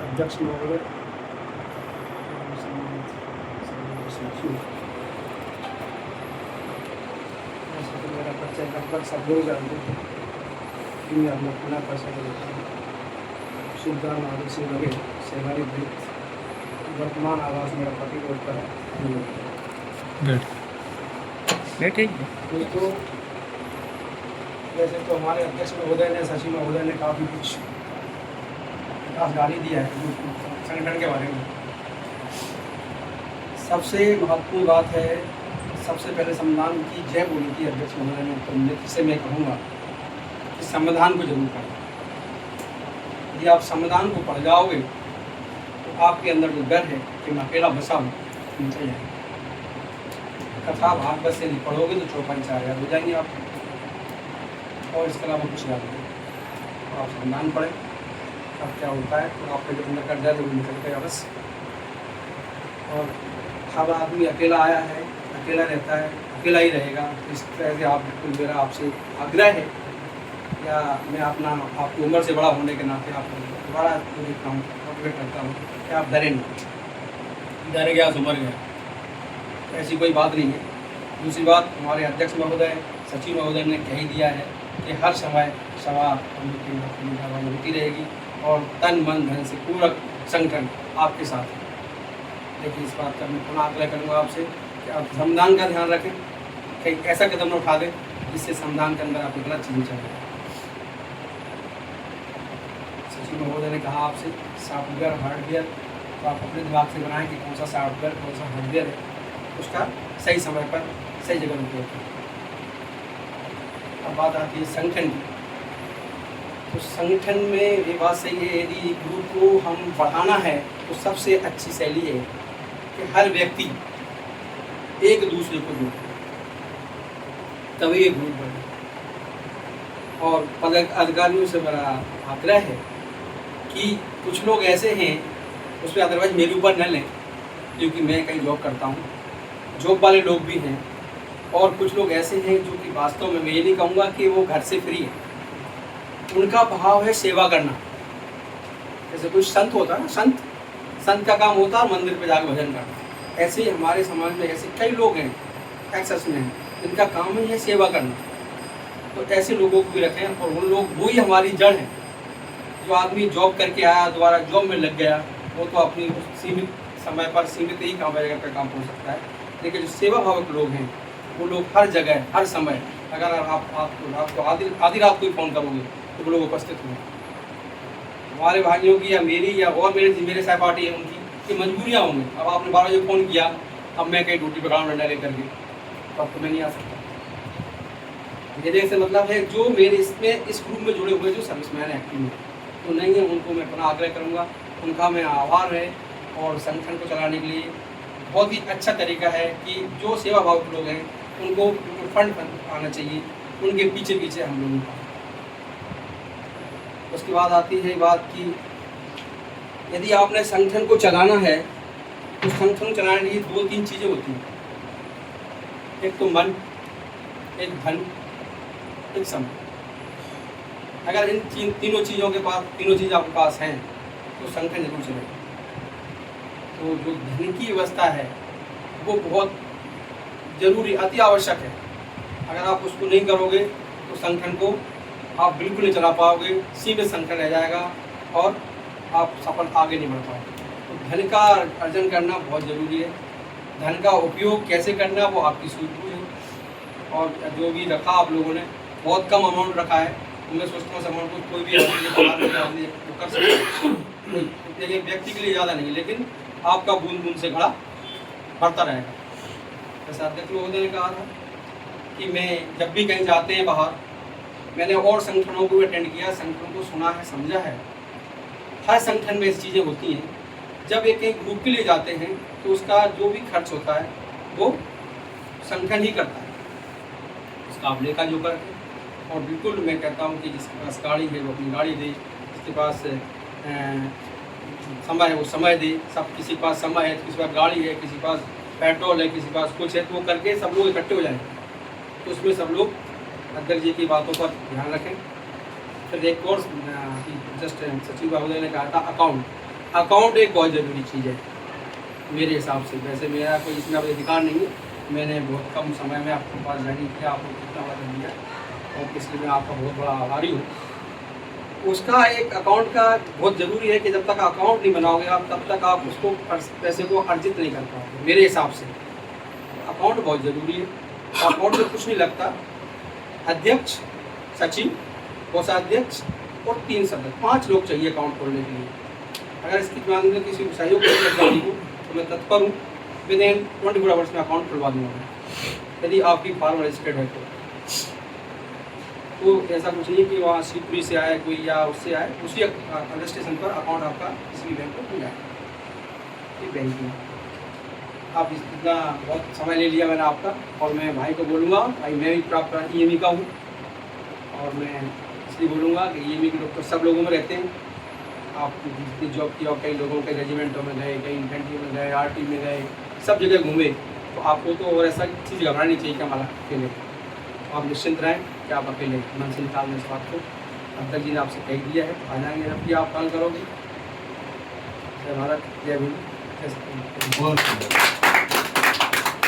अध्यक्ष महोदय, ऐसे तो मेरा परिचय लगभग सब लोग जानते थे कि मैं अपना पूरा परिचय देता हूँ। सुल्तान माधव सिंह बघेल, सेवानिवृत्त, वर्तमान आवास मेरा पति रोड पर है। बैठे दोस्तों, वैसे तो हमारे अध्यक्ष महोदय ने, सचिव महोदय ने काफ़ी कुछ जानकारी दिया है संगठन के बारे में। सबसे महत्वपूर्ण बात है, सबसे पहले संविधान की जय बोली थी अध्यक्ष महोदय ने, तो मैं कहूँगा कि संविधान को जरूर पढ़ें। यदि आप संविधान को पढ़ जाओगे तो आपके अंदर जो डर है कि मैं अकेला बसा हूँ निकल जाएगा। कथा भागवत से नहीं पढ़ोगे तो चौपाई 4000 हो जाएंगे आप, और इसके अलावा कुछ याद नहीं। तो आप संविधान पढ़ें, अब क्या होता है तो आपके जो अंदर का डर है वो निकल गया बस। और हर आदमी अकेला आया है, अकेला रहता है, अकेला ही रहेगा। इस तरह से आप बिल्कुल, मेरा आपसे आग्रह है, या मैं आपकी उम्र से बड़ा होने के नाते आपको दोबारा देखता हूँ, मोटिवेट करता हूँ कि आप डरें नहीं। डर गया तो मर गया, ऐसी कोई बात नहीं है। दूसरी बात, हमारे अध्यक्ष महोदय, सचिव महोदय ने कह ही दिया है कि हर समय सभा होती रहेगी और तन मन धन से पूरा संगठन आपके साथ है। लेकिन इस बात का मैं पुनः आग्रह करूँगा आपसे कि आप संविधान का ध्यान रखें, कहीं ऐसा कदम न उठा दें जिससे संविधान के अंदर आपकी गलत चीज़ें चल रही। सचिव महोदय ने कहा आपसे सॉफ्टवेयर हार्डवेयर, तो आप अपने दिमाग से बनाएं कि कौन सा सॉफ्टवेयर कौन सा हार्डवेयर है, उसका सही समय पर सही जगह उपयोग करें। अब बात आती है संगठन की, तो संगठन में ये बात सही है, यदि ग्रुप को हम बढ़ाना है तो सबसे अच्छी शैली है कि हर व्यक्ति एक दूसरे को जोड़े, तभी ये ग्रुप बढ़े। और पदाधिकारियों से मेरा आग्रह है कि कुछ लोग ऐसे हैं, उसमें अदरवाइज मेरे ऊपर न लें, क्योंकि मैं कहीं जॉब करता हूँ, जॉब वाले लोग भी हैं। और कुछ लोग ऐसे हैं जो कि वास्तव में, मैं ये नहीं कहूँगा कि वो घर से फ्री है, उनका भाव है सेवा करना। जैसे कुछ संत होता है ना, संत का काम होता है मंदिर पे जाकर भजन करना। ऐसे ही हमारे समाज में ऐसे कई लोग हैं, एक्सेस में हैं, इनका काम ही है सेवा करना। तो ऐसे लोगों को भी रखें, और उन लोग, वही हमारी जड़ है। जो आदमी जॉब करके आया, दोबारा जॉब में लग गया, वो तो अपनी सीमित समय पर सीमित ही काम जगह पर काम हो सकता है। लेकिन जो सेवा भावक लोग हैं, वो लोग हर जगह हर समय, अगर आपको आधी रात को ही फ़ोन करोगे तो वो लोग उपस्थित होंगे। हमारे भाइयों की या मेरी या और मेरे सहपाठी है, उनकी ये मजबूरियाँ होंगी। अब आपने 12 बजे फ़ोन किया, अब मैं कहीं ड्यूटी पर काम डंडा लेकर के, तो अब तो मैं नहीं आ सकता। मेरे से मतलब है जो मेरे इस ग्रुप में जुड़े हुए जो सर्विसमैन एक्टिव हैं, तो नहीं है, उनको मैं अपना आग्रह करूँगा, उनका मैं आभार है। और संगठन को चलाने के लिए बहुत ही अच्छा तरीका है कि जो सेवा भाव के लोग हैं उनको फंड आना चाहिए, उनके पीछे पीछे हम लोगों का। उसके बाद आती है बात कि यदि आपने संगठन को चलाना है तो संगठन चलाने के लिए 2-3 चीज़ें होती हैं, एक तो मन, एक धन, एक समय। अगर इन तीनों चीज़ों के पास, तीनों चीज़ आपके पास हैं तो संगठन जरूर चलेगा। तो जो धन की व्यवस्था है वो बहुत जरूरी, अति आवश्यक है। अगर आप उसको नहीं करोगे तो संगठन को आप बिल्कुल नहीं चला पाओगे, सीमित संगठन रह जाएगा और आप सफल आगे नहीं बढ़ पाओगे। तो धन का अर्जन करना बहुत ज़रूरी है। धन का उपयोग कैसे करना वो आपकी सूझबूझ है। और जो भी रखा आप लोगों ने, बहुत कम अमाउंट रखा है, तो मैं सोचता हूँ उस अमाउंट को कोई भी कर सकता है। एक व्यक्ति के लिए ज़्यादा नहीं, लेकिन आपका बूंद बूंद से घड़ा बढ़ता रहेगा। जैसा अध्यक्ष महोदय ने कहा था कि मैं जब भी कहीं जाते हैं बाहर, मैंने और संगठनों को भी अटेंड किया, संगठनों को सुना है, समझा है। हर संगठन में ऐसी चीज़ें होती हैं, जब एक ग्रुप के लिए जाते हैं तो उसका जो भी खर्च होता है वो संगठन ही करता है, उसका आप लेखा जोखा रखें। और बिल्कुल मैं कहता हूँ कि जिसके पास गाड़ी है वो अपनी गाड़ी दे, जिसके पास समय है वो समय दे। सब, किसी के पास समय है, किसी के पास गाड़ी है, किसी के पास पेट्रोल है, किसी के पास कुछ है, तो वो करके सब लोग इकट्ठे हो जाएंगे। तो उसमें सब लोग अध्यक्ष जी की बातों पर ध्यान रखें। फिर एक और जस्ट सचिव महोदय ने कहा था अकाउंट, अकाउंट एक बहुत ज़रूरी चीज़ है मेरे हिसाब से। वैसे मेरा कोई इसमें अब अधिकार नहीं है, मैंने बहुत कम समय में आपके पास ज्वाइनिंग किया, आपको कितना वजन दिया, और इसलिए मैं आपका बहुत बड़ा आभारी हूँ। उसका एक अकाउंट का बहुत ज़रूरी है कि जब तक अकाउंट नहीं बनाओगे आप, तब तक आप उसको पैसे को अर्जित नहीं कर पाओगे मेरे हिसाब से। अकाउंट बहुत ज़रूरी है, अकाउंट में कुछ नहीं लगता। अध्यक्ष, सचिव, कोषाध्यक्ष और 3 सदस्य, 5 लोग चाहिए अकाउंट खोलने के लिए। अगर इसकी मांग में किसी को सहयोग करने को तो मैं तत्पर हूँ, विदिन 24 आवर्स में अकाउंट खुलवा दूँगा यदि आपकी फार्म रजिस्टर्ड है तो ऐसा कुछ नहीं कि वहाँ शिवपुरी से आए कोई या उससे आए, उसी रजिस्ट्रेशन पर अकाउंट आपका किसी भी बैंक को खुल जाए। ये बैंकिंग आप इतना बहुत समय ले लिया मैंने आपका, और मैं भाई को बोलूँगा, भाई मैं भी प्राप्त EMI का हूँ, और मैं इसलिए बोलूँगा कि EMI के डॉक्टर सब लोगों में रहते हैं। आप जितनी जॉब की और कई लोगों के रेजिमेंटों में गए, कई इन्फेंट्री में गए, RT में गए, सब जगह घूमे, तो आपको तो और ऐसा चीज़ घबरानी चाहिए कि हमारा अकेले। आप निश्चिंत रहें कि आप अकेले मन से निकाल दें इस बात को। अब तक जी ने आपसे कह दिया है, आ जाएंगे जब भी आप कॉल करोगे। जय भारत, जय भीम, जय सत्यम।